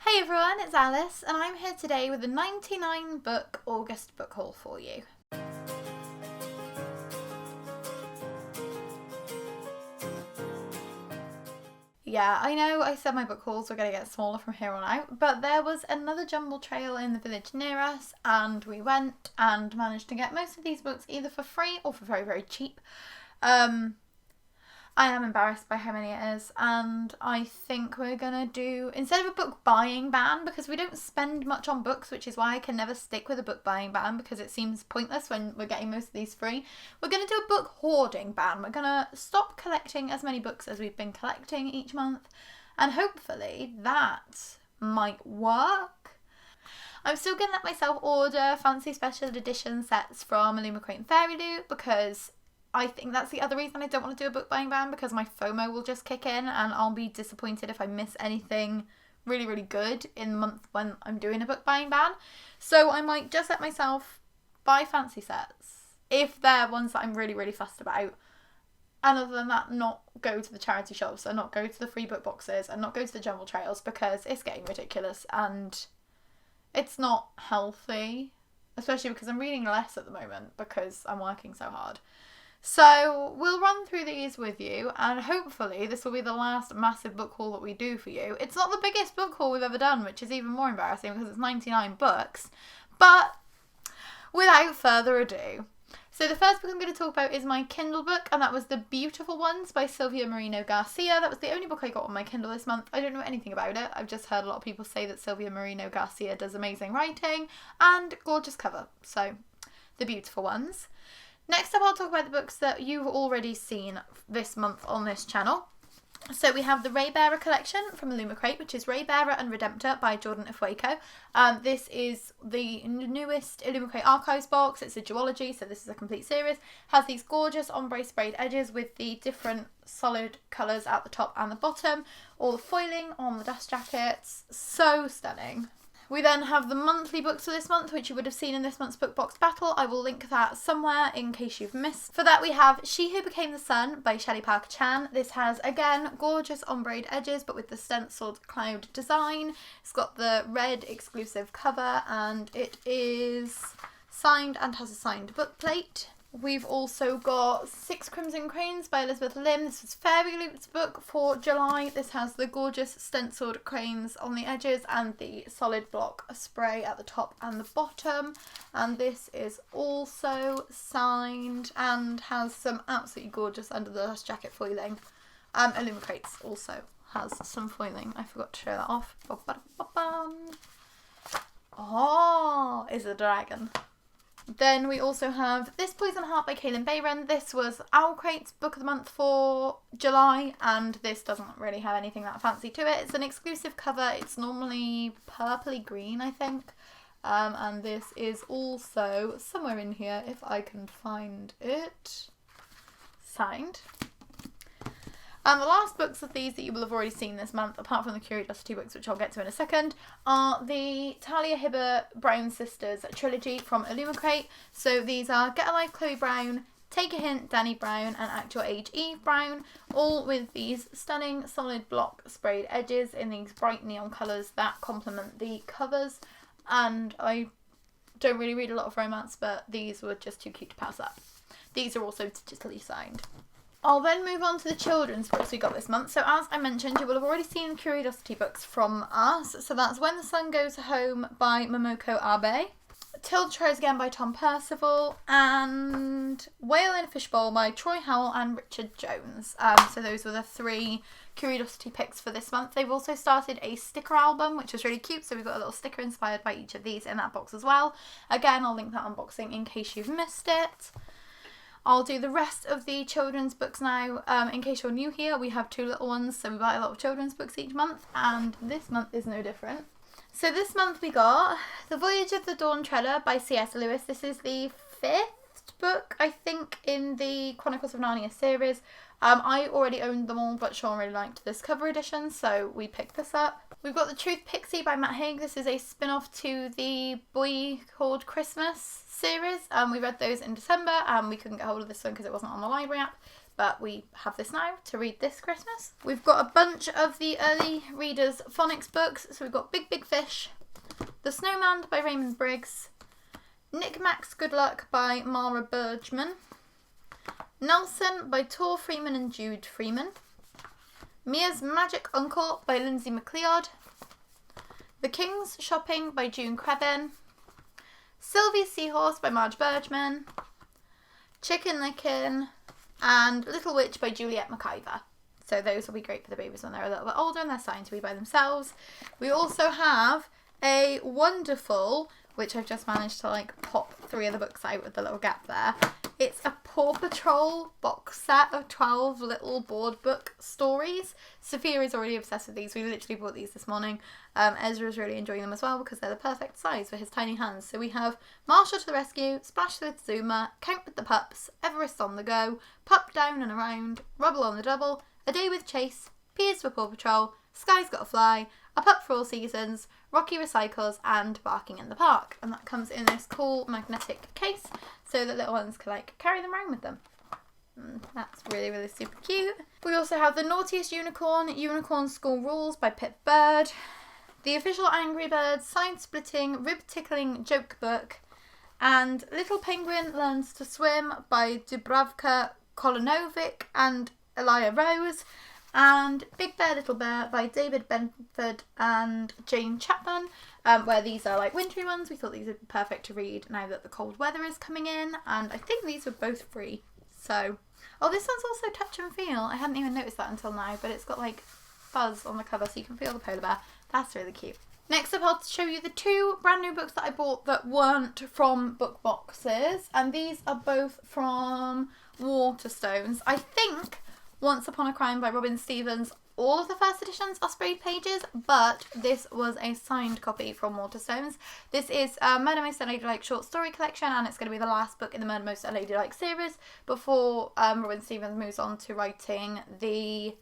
Hey everyone, it's Alice, and I'm here today with a 99 book August book haul for you. Yeah, I know I said my book hauls were going to get smaller from here on out, but there was another jumble trail in the village near us, and we went and managed to get most of these books either for free or for very, very cheap. I am embarrassed by how many it is, and I think we're gonna do, instead of a book buying ban, because we don't spend much on books, which is why I can never stick with a book buying ban because it seems pointless when we're getting most of these free, we're gonna do a book hoarding ban. We're gonna stop collecting as many books as we've been collecting each month, and hopefully that might work. I'm still going to let myself order fancy special edition sets from Illumicrate and Fairy Loot because I think that's the other reason I don't want to do a book buying ban, because my FOMO will just kick in and I'll be disappointed if I miss anything really, really good in the month when I'm doing a book buying ban. So I might just let myself buy fancy sets if they're ones that I'm really, really fussed about. And other than that, not go to the charity shops and not go to the free book boxes and not go to the jumble trails because it's getting ridiculous and it's not healthy, especially because I'm reading less at the moment because I'm working so hard. So we'll run through these with you, and hopefully this will be the last massive book haul that we do for you. It's not the biggest book haul we've ever done, which is even more embarrassing because it's 99 books. But without further ado, so the first book I'm going to talk about is my Kindle book, and that was The Beautiful Ones by Silvia Moreno Garcia. That was the only book I got on my Kindle this month. I don't know anything about it. I've just heard a lot of people say that Silvia Moreno Garcia does amazing writing and gorgeous cover. So, The Beautiful Ones. Next up, I'll talk about the books that you've already seen this month on this channel. So we have the Raybearer collection from Illumicrate, which is Raybearer and Redemptor by Jordan Ifueko. This is the newest Illumicrate Archives box. It's a duology, so this is a complete series. Has these gorgeous ombre sprayed edges with the different solid colours at the top and the bottom. All the foiling on the dust jackets. So stunning. We then have the monthly books for this month, which you would have seen in this month's Book Box Battle. I will link that somewhere in case you've missed. For that we have She Who Became the Sun by Shelley Parker Chan. This has, again, gorgeous ombre edges, but with the stenciled cloud design. It's got the red exclusive cover, and it is signed and has a signed book plate. We've also got Six Crimson Cranes by Elizabeth Lim. This was Fairy Loot's book for July. This has the gorgeous stenciled cranes on the edges and the solid block spray at the top and the bottom. And this is also signed and has some absolutely gorgeous under the dust jacket foiling. Illumicrates also has some foiling. I forgot to show that off. Oh, is a dragon. Then we also have This Poison Heart by Kaylin Bayron. This was Owlcrate's book of the month for July, and this doesn't really have anything that fancy to it. It's an exclusive cover. It's normally purpley green, I think. And this is also somewhere in here, if I can find it, signed. And the last books of these that you will have already seen this month, apart from the Curiosity books, which I'll get to in a second, are the Talia Hibbert Brown Sisters trilogy from Illumicrate. So these are Get a Life Chloe Brown, Take a Hint Danny Brown, and Act Your Age Eve Brown, all with these stunning solid block sprayed edges in these bright neon colours that complement the covers. And I don't really read a lot of romance, but these were just too cute to pass up. These are also digitally signed. I'll then move on to the children's books we got this month. So as I mentioned, you will have already seen Curiosity books from us. So that's When the Sun Goes Home by Momoko Abe, Tilda Tries Again by Tom Percival, and Whale in a Fishbowl by Troy Howell and Richard Jones. So those were the three Curiosity picks for this month. They've also started a sticker album, which is really cute. So we've got a little sticker inspired by each of these in that box as well. Again, I'll link that unboxing in case you've missed it. I'll do the rest of the children's books now. In case you're new here, we have two little ones, so we buy a lot of children's books each month, and this month is no different. So this month we got The Voyage of the Dawn Treader by C.S. Lewis. This is the 5th book, I think, in the Chronicles of Narnia series. I already owned them all, but Sean really liked this cover edition, so we picked this up. We've got The Truth Pixie by Matt Haig. This is a spin-off to the Boy Called Christmas series. We read those in December, and we couldn't get hold of this one because it wasn't on the library app. but we have this now to read this Christmas. We've got a bunch of the early readers phonics books. So we've got Big Big Fish, The Snowman by Raymond Briggs, Nick Mac's Good Luck by Mara Bergman, Nelson by Tor Freeman and Jude Freeman, Mia's Magic Uncle by Lindsay McLeod, The King's Shopping by June Crebin, Sylvia's Seahorse by Marge Bergman, Chicken Lickin', and Little Witch by Juliet McIver. So those will be great for the babies when they're a little bit older and they're starting to be by themselves. We also have a wonderful, which I've just managed to like pop 3 of the books out with the little gap there. It's a Paw Patrol box set of 12 little board book stories. Sophia is already obsessed with these. We literally bought these this morning. Ezra's really enjoying them as well because they're the perfect size for his tiny hands. So we have Marshall to the Rescue, Splash with Zuma, Count with the Pups, Everest on the Go, Pup Down and Around, Rubble on the Double, A Day with Chase, Piers for Paw Patrol, Sky's Gotta Fly, A Pup for All Seasons, Rocky Recycles, and Barking in the Park. And that comes in this cool magnetic case so that little ones can like carry them around with them. That's really, really super cute. We also have The Naughtiest Unicorn, Unicorn School Rules by Pip Bird, The Official Angry Birds Side-Splitting Rib-Tickling Joke Book, and Little Penguin Learns to Swim by Dubravka Kolanovic and Elia Rose, and Big Bear Little Bear by David Benford and Jane Chapman, where these are like wintry ones. We thought these would be perfect to read now that the cold weather is coming in, and I think these were both free. So, oh, this one's also Touch and Feel. I hadn't even noticed that until now, but it's got like fuzz on the cover so you can feel the polar bear. That's really cute. Next up, I'll show you the 2 brand new books that I bought that weren't from book boxes, and these are both from Waterstones. I think Once Upon a Crime by Robin Stevens, all of the first editions are sprayed pages, but this was a signed copy from Waterstones. This is Murder Most Unladylike short story collection, and it's going to be the last book in the Murder Most Unladylike series before Robin Stevens moves on to writing the...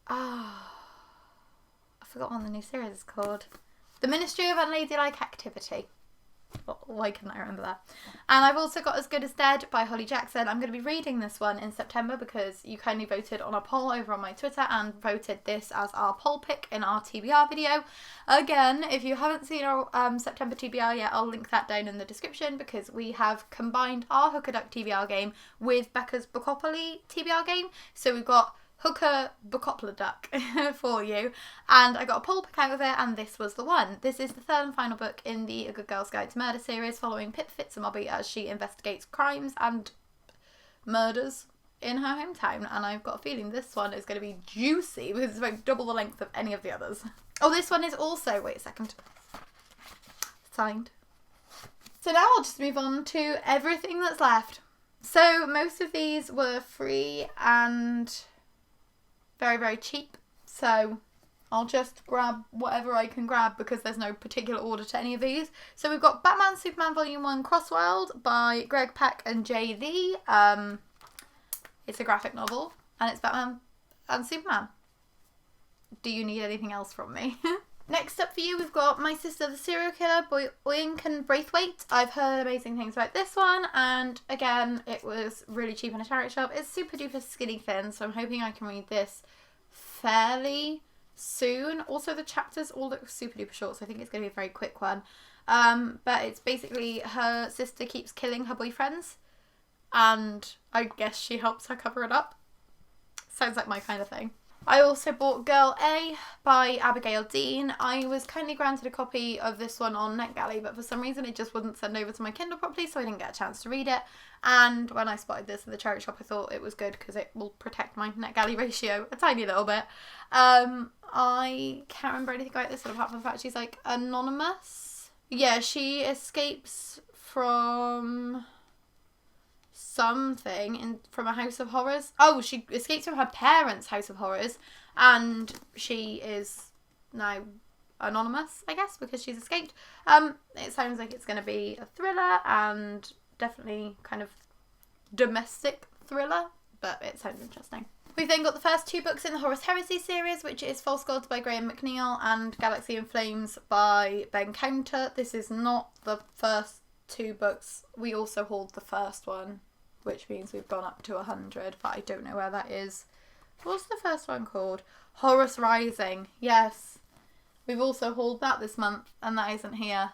I forgot what the new series is called. The Ministry of Unladylike Activity. Why couldn't I remember that? And I've also got As Good as Dead by Holly Jackson. I'm going to be reading this one in September because you kindly voted on a poll over on my Twitter and voted this as our poll pick in our TBR video. Again, if you haven't seen our September TBR yet, I'll link that down in the description because we have combined our Hooker Duck TBR game with Becca's Bookopoly TBR game. So we've got Hooker Bookopla Duck for you, and I got a poll pick out of it, and this was the one. This is the 3rd and final book in the A Good Girl's Guide to Murder series, following Pip Fitzmaurice as she investigates crimes and murders in her hometown, and I've got a feeling this one is going to be juicy because it's about double the length of any of the others. Oh, this one is also, wait a second, signed. So now I'll just move on to everything that's left. So most of these were free and very, very cheap, so I'll just grab whatever I can grab because there's no particular order to any of these. So we've got Batman Superman Volume 1 Crossworld by Greg Pak and Jay Lee. It's a graphic novel and it's Batman and Superman. Do you need anything else from me? Next up for you, we've got My Sister the Serial Killer by Oinken Braithwaite. I've heard amazing things about this one, and again, it was really cheap in a charity shop. It's super duper skinny thin, so I'm hoping I can read this fairly soon. Also, the chapters all look super duper short, so I think it's going to be a very quick one. But it's basically her sister keeps killing her boyfriends, and I guess she helps her cover it up. Sounds like my kind of thing. I also bought Girl A by Abigail Dean. I was kindly granted a copy of this one on NetGalley, but for some reason it just wouldn't send over to my Kindle properly, so I didn't get a chance to read it. And when I spotted this in the charity shop, I thought it was good because it will protect my NetGalley ratio a tiny little bit. I can't remember anything about this one apart from the fact she's like anonymous. Yeah, she escapes from something from a house of horrors. Oh, she escapes from her parents' house of horrors, and she is now anonymous, I guess, because she's escaped. It sounds like it's going to be a thriller and definitely kind of domestic thriller, but it sounds interesting. We've then got the first 2 books in the Horus Heresy series, which is False Gods by Graham McNeil and Galaxy in Flames by Ben Counter. This is not the first 2 books. We also hauled the first one which means we've gone up to 100, but I don't know where that is. What's the first one called? Horus Rising. Yes. We've also hauled that this month, and that isn't here.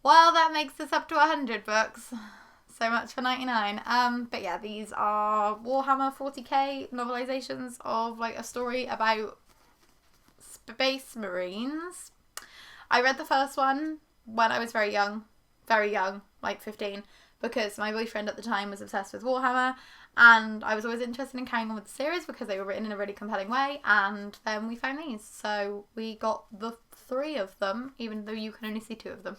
Well, that makes us up to 100 books. So much for 99. But yeah, these are Warhammer 40k novelizations of like a story about Space Marines. I read the first one when I was very young, like 15, because my boyfriend at the time was obsessed with Warhammer, and I was always interested in carrying on with the series because they were written in a really compelling way, and then we found these. So we got the 3 of them, even though you can only see 2 of them.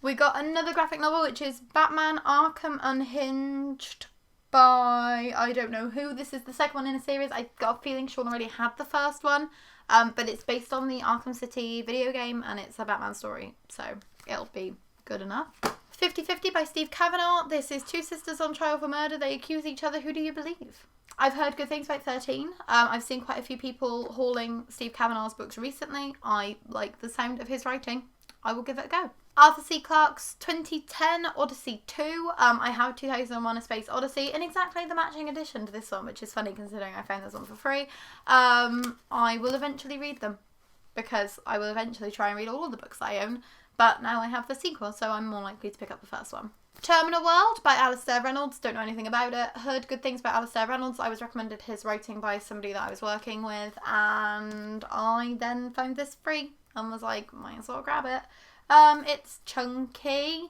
We got another graphic novel, which is Batman Arkham Unhinged by, I don't know who. This is the second one in a series. I got a feeling Sean already had the first one, but it's based on the Arkham City video game, and it's a Batman story, so it'll be good enough. 50/50 by Steve Kavanaugh. This is 2 sisters on trial for murder. They accuse each other. Who do you believe? I've heard good things about 13. I've seen quite a few people hauling Steve Kavanaugh's books recently. I like the sound of his writing. I will give it a go. Arthur C. Clarke's 2010 Odyssey 2. I have 2001 A Space Odyssey in exactly the matching edition to this one, which is funny considering I found this one for free. I will eventually read them because I will eventually try and read all of the books I own. But now I have the sequel, so I'm more likely to pick up the first one. Terminal World by Alistair Reynolds. Don't know anything about it. Heard good things about Alistair Reynolds. I was recommended his writing by somebody that I was working with, and I then found this free and was like, might as well grab it. It's chunky.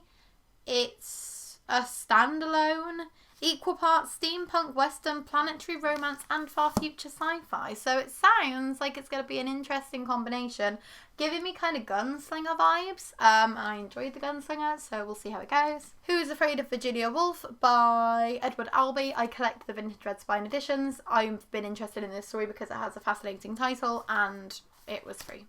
It's a standalone. Equal parts steampunk, western, planetary romance, and far future sci-fi. So it sounds like it's going to be an interesting combination, giving me kind of gunslinger vibes. And I enjoyed the gunslinger, so we'll see how it goes. Who's Afraid of Virginia Woolf by Edward Albee. I collect the vintage Red Spine editions. I've been interested in this story because it has a fascinating title, and it was free.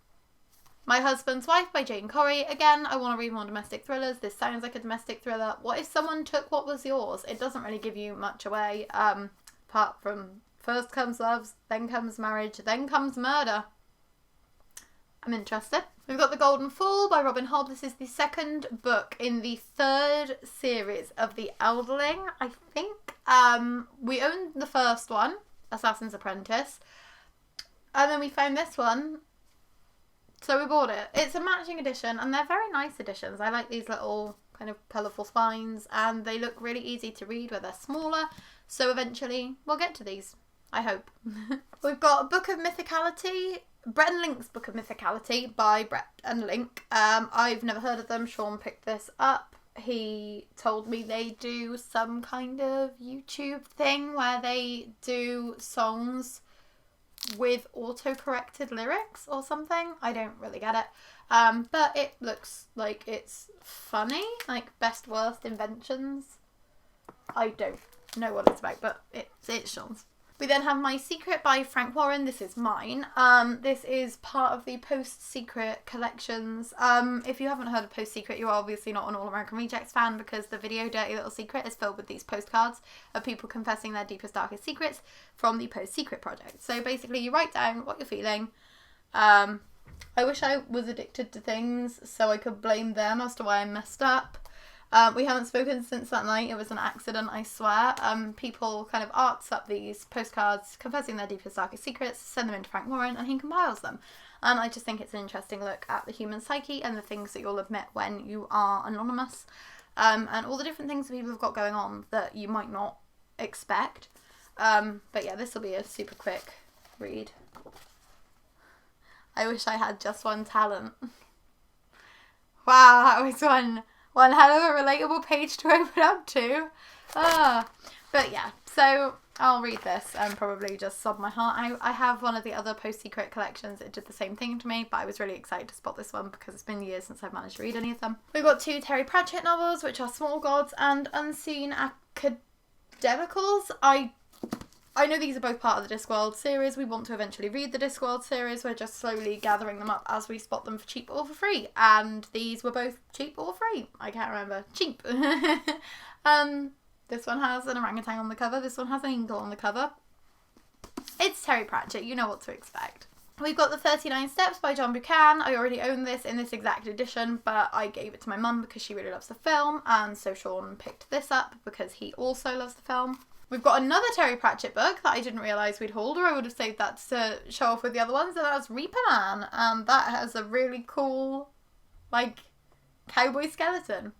My Husband's Wife by Jane Corrie. Again, I want to read more domestic thrillers. This sounds like a domestic thriller. What if someone took what was yours? It doesn't really give you much away, apart from first comes love, then comes marriage, then comes murder. I'm interested. We've got The Golden Fall by Robin Hobb. This is the second book in the 3rd series of The Elderling, I think. We owned the first one, Assassin's Apprentice, and then we found this one, so we bought it. It's a matching edition, and they're very nice editions. I like these little kind of colourful spines, and they look really easy to read where they're smaller, so eventually we'll get to these, I hope. We've got Book of Mythicality, Brett and Link's Book of Mythicality by Brett and Link. I've never heard of them. Sean picked this up. He told me they do some kind of YouTube thing where they do songs with auto-corrected lyrics or something. I don't really get it. But it looks like it's funny, like Best Worst Inventions. I don't know what it's about, but it's Sean's. We then have My Secret by Frank Warren. This is mine. This is part of the Post Secret collections. If you haven't heard of Post Secret, you're obviously not an All American Rejects fan, because the video Dirty Little Secret is filled with these postcards of people confessing their deepest, darkest secrets from the Post Secret project. So basically you write down what you're feeling. I wish I was addicted to things so I could blame them as to why I messed up. We haven't spoken since that night. It was an accident, I swear. People kind of arts up these postcards confessing their deepest, darkest secrets, send them into Frank Warren, and he compiles them. And I just think it's an interesting look at the human psyche and the things that you'll admit when you are anonymous, and all the different things that people have got going on that you might not expect. But yeah, this will be a super quick read. I wish I had just one talent. Wow, that was one hell of a relatable page to open up to. But yeah, so I'll read this and probably just sob my heart out. I have one of the other Post Secret collections. It did the same thing to me, but I was really excited to spot this one because it's been years since I've managed to read any of them. We've got 2 Terry Pratchett novels, which are Small Gods and Unseen Academicals. I know these are both part of the Discworld series. We want to eventually read the Discworld series. We're just slowly gathering them up as we spot them for cheap or for free. And these were both cheap or free. I can't remember. Cheap. This one has an orangutan on the cover. This one has an eagle on the cover. It's Terry Pratchett. You know what to expect. We've got the 39 Steps by John Buchan. I already own this in this exact edition, but I gave it to my mum because she really loves the film, and so Sean picked this up because he also loves the film. We've got another Terry Pratchett book that I didn't realise we'd hauled, or I would have saved that to show off with the other ones, and that's Reaper Man, and that has a really cool, like, cowboy skeleton.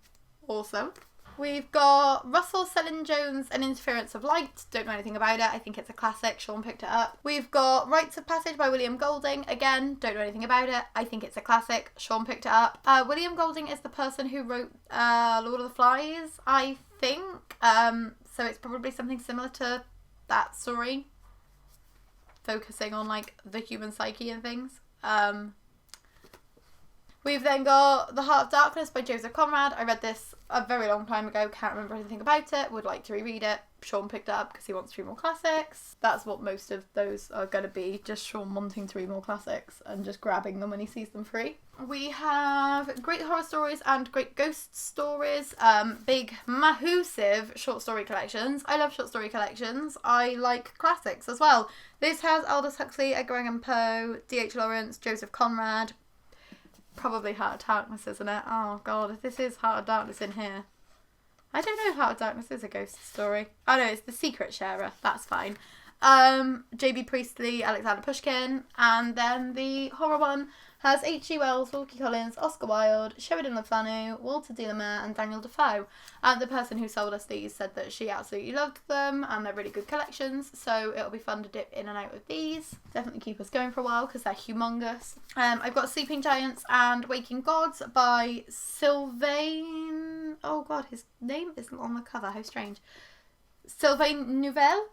Awesome. We've got Russell Sellin-Jones, An Interference of Light. Don't know anything about it. I think it's a classic. Sean picked it up. We've got Rites of Passage by William Golding. Again, don't know anything about it. I think it's a classic. Sean picked it up. William Golding is the person who wrote Lord of the Flies, I think. So it's probably something similar to that story, focusing on, like, the human psyche and things. We've then got The Heart of Darkness by Joseph Conrad. I read this a very long time ago, can't remember anything about it, would like to reread it. Sean picked it up because he wants to read more classics. That's what most of those are going to be, just Sean wanting to read more classics and just grabbing them when he sees them free. We have Great Horror Stories and Great Ghost Stories, big, massive short story collections. I love short story collections. I like classics as well. This has Aldous Huxley, Edgar Allan Poe, D.H. Lawrence, Joseph Conrad. Probably Heart of Darkness, isn't it? Oh god, if this is Heart of Darkness in here. I don't know if Heart of Darkness is a ghost story. Oh no, it's The Secret Sharer. That's fine. J.B. Priestley, Alexander Pushkin. And then the horror one has H.G. Wells, Wilkie Collins, Oscar Wilde, Sheridan Le Fanu, Walter de la Mare and Daniel Defoe. And the person who sold us these said that she absolutely loved them and they're really good collections, so it'll be fun to dip in and out with these. Definitely keep us going for a while because they're humongous. I've got Sleeping Giants and Waking Gods by Sylvain... Oh god, his name isn't on the cover, how strange. Sylvain Nouvelle.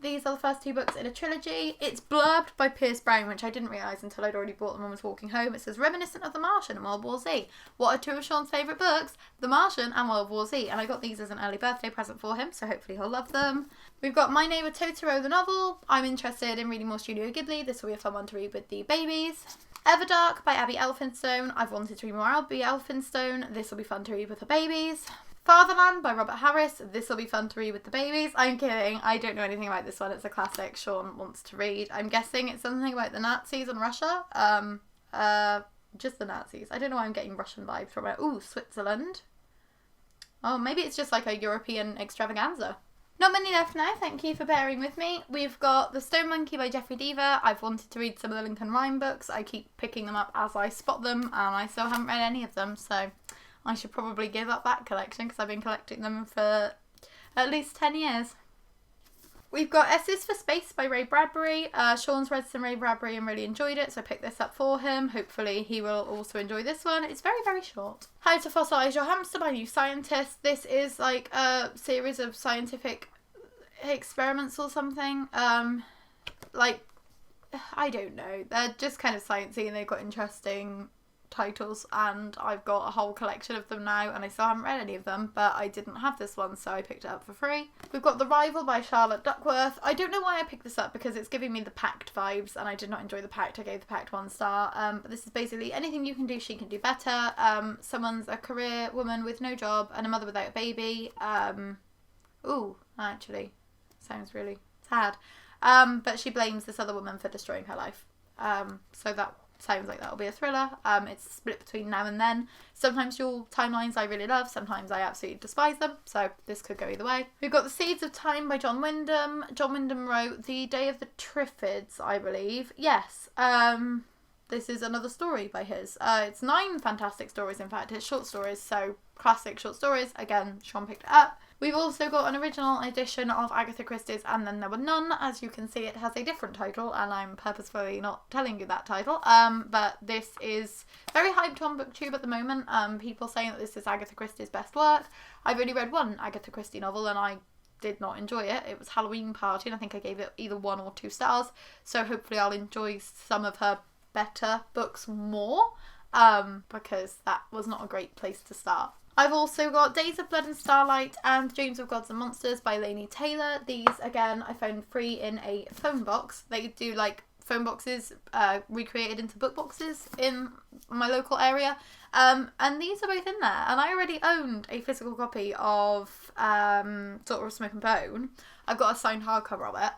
These are the first two books in a trilogy. It's blurbed by Pierce Brown, which I didn't realise until I'd already bought them and was walking home. It says, reminiscent of The Martian and World War Z. What are two of Sean's favourite books? The Martian and World War Z. And I got these as an early birthday present for him, so hopefully he'll love them. We've got My Neighbour Totoro, the novel. I'm interested in reading more Studio Ghibli. This will be a fun one to read with the babies. Everdark by Abby Elphinstone. I've wanted to read more Abby Elphinstone. This will be fun to read with the babies. Fatherland by Robert Harris. This will be fun to read with the babies. I'm kidding. I don't know anything about this one. It's a classic Sean wants to read. I'm guessing it's something about the Nazis and Russia. Just the Nazis. I don't know why I'm getting Russian vibes from it. Ooh, Switzerland. Oh, maybe it's just like a European extravaganza. Not many left now, thank you for bearing with me. We've got The Stone Monkey by Jeffrey Deaver. I've wanted to read some of the Lincoln Rhyme books. I keep picking them up as I spot them, and I still haven't read any of them, so I should probably give up that collection because I've been collecting them for at least 10 years. We've got S is for Space by Ray Bradbury. Sean's read some Ray Bradbury and really enjoyed it, so I picked this up for him. Hopefully he will also enjoy this one. It's very, very short. How to Fossilise Your Hamster by New Scientist. This is like a series of scientific experiments or something. Like, I don't know. They're just kind of sciencey and they've got interesting titles, and I've got a whole collection of them now and I still haven't read any of them, but I didn't have this one so I picked it up for free. We've got The Rival by Charlotte Duckworth. I don't know why I picked this up because it's giving me the Pact vibes and I did not enjoy the Pact. I gave the Pact 1 star. But this is basically anything you can do, she can do better. Someone's a career woman with no job and a mother without a baby. Ooh, actually sounds really sad. But she blames this other woman for destroying her life. So that sounds like that'll be a thriller. It's split between now and then. Sometimes dual timelines I really love, sometimes I absolutely despise them, so this could go either way. We've got The Seeds of Time by John Wyndham. John Wyndham wrote The Day of the Triffids, I believe. Yes. This is another story by his. It's 9 fantastic stories, in fact. It's short stories, so classic short stories. Again, Sean picked it up. We've also got an original edition of Agatha Christie's And Then There Were None. As you can see, it has a different title, and I'm purposefully not telling you that title. But this is very hyped on BookTube at the moment. People saying that this is Agatha Christie's best work. I've only read one Agatha Christie novel, and I did not enjoy it. It was Halloween Party, and I think I gave it either 1 or 2 stars. So hopefully I'll enjoy some of her better books more, because that was not a great place to start. I've also got Days of Blood and Starlight and Dreams of Gods and Monsters by Laini Taylor. These, again, I found free in a phone box. They do, like, phone boxes recreated into book boxes in my local area. And these are both in there. And I already owned a physical copy of Daughter of Smoke and Bone. I've got a signed hardcover of it.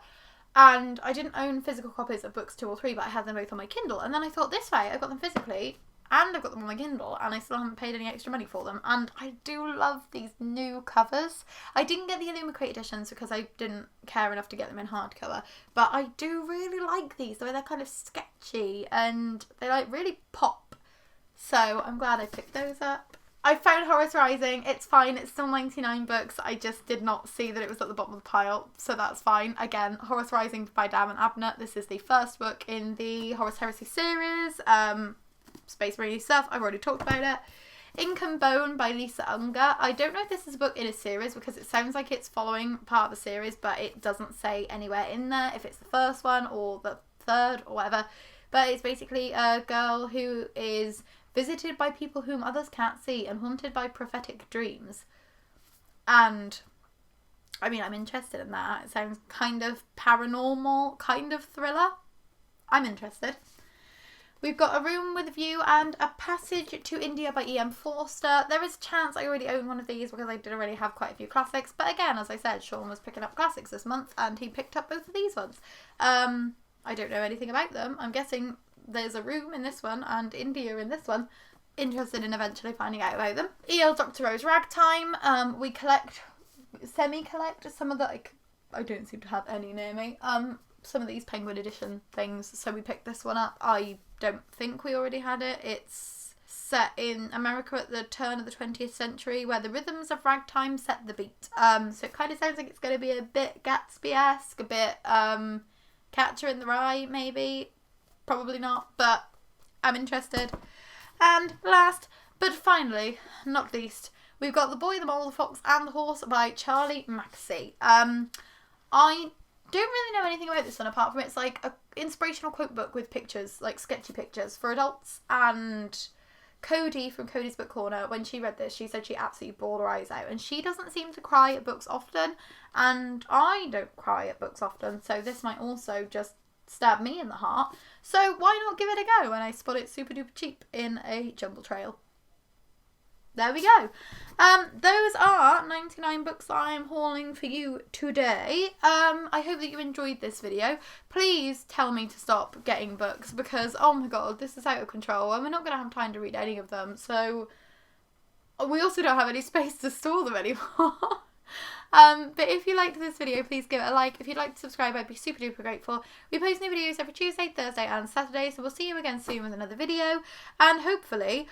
And I didn't own physical copies of books 2 or 3, but I had them both on my Kindle. And then I thought, this way, I've got them physically and I've got them on my Kindle, and I still haven't paid any extra money for them. And I do love these new covers. I didn't get the Illumicrate editions because I didn't care enough to get them in hardcover, but I do really like these, the way they're kind of sketchy and they like really pop. So I'm glad I picked those up. I found Horus Rising. It's fine. It's still 99 books. I just did not see that it was at the bottom of the pile, so that's fine. Again, Horus Rising by Dan and Abner. This is the first book in the Horus Heresy series. Space Marine stuff. I've already talked about it. Ink and Bone by Lisa Unger. I don't know if this is a book in a series because it sounds like it's following part of the series, but it doesn't say anywhere in there if it's the first one or the third or whatever. But it's basically a girl who is visited by people whom others can't see and haunted by prophetic dreams. And I mean, I'm interested in that. It sounds kind of paranormal, kind of thriller. I'm interested. We've got A Room with a View and A Passage to India by E.M. Forster. There is a chance I already own one of these because I did already have quite a few classics. But again, as I said, Sean was picking up classics this month and he picked up both of these ones. I don't know anything about them. I'm guessing there's a room in this one and India in this one. Interested in eventually finding out about them. E.L. Dr. Rose Ragtime. We semi-collect some of the, I don't seem to have any near me. Some of these Penguin Edition things, so we picked this one up. I don't think we already had it. It's set in America at the turn of the 20th century, where the rhythms of ragtime set the beat. So it kind of sounds like it's going to be a bit Gatsby-esque, a bit Catcher in the Rye, maybe. Probably not, but I'm interested. And last, but finally, not least, we've got The Boy, the Mole, the Fox and the Horse by Charlie Mackesy. I don't really know anything about this one apart from it's like an inspirational quote book with pictures, like sketchy pictures for adults. And Cody from Cody's Book Corner, when she read this, she said she absolutely bawled her eyes out. And she doesn't seem to cry at books often, and I don't cry at books often, so this might also just stab me in the heart. So why not give it a go when I spot it super duper cheap in a jumble trail? There we go. Those are 99 books that I am hauling for you today. I hope that you enjoyed this video. Please tell me to stop getting books because, oh my god, this is out of control and we're not going to have time to read any of them. So we also don't have any space to store them anymore. But if you liked this video, please give it a like. If you'd like to subscribe, I'd be super duper grateful. We post new videos every Tuesday, Thursday and Saturday, so we'll see you again soon with another video. And hopefully...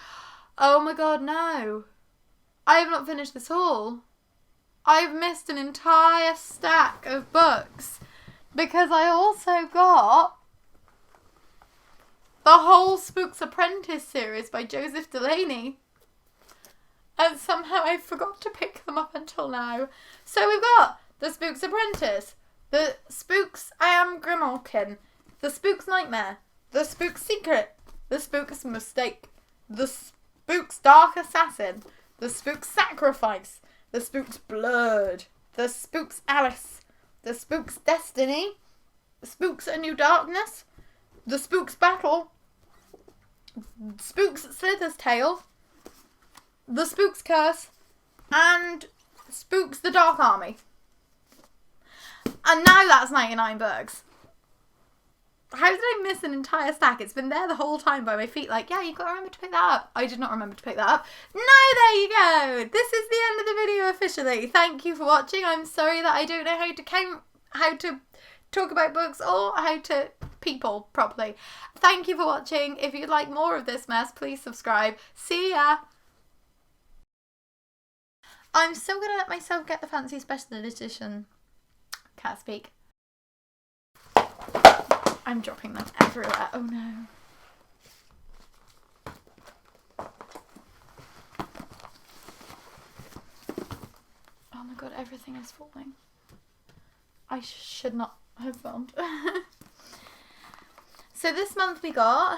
Oh my god, no. I have not finished this haul. I've missed an entire stack of books because I also got the whole Spook's Apprentice series by Joseph Delaney. And somehow I forgot to pick them up until now. So we've got The Spook's Apprentice, The Spook's I Am Grimalkin, The Spook's Nightmare, The Spook's Secret, The Spook's Mistake, The Spook's Dark Assassin, The Spook's Sacrifice, The Spook's Blood, The Spook's Alyce, The Spook's Destiny, The Spook's A New Darkness, The Spook's Battle, Spook's Slither's Tale, The Spook's Curse, and Spook's The Dark Army. And now that's 99 books. How did I miss an entire stack? It's been there the whole time by my feet. Like, yeah, you've got to remember to pick that up. I did not remember to pick that up. No, there you go. This is the end of the video officially. Thank you for watching. I'm sorry that I don't know how to count, how to talk about books or how to people properly. Thank you for watching. If you'd like more of this mess, please subscribe. See ya. I'm still going to let myself get the fancy special edition. Can't speak. I'm dropping them everywhere. Oh no. Oh my god, everything is falling. I should not have filmed. So this month we got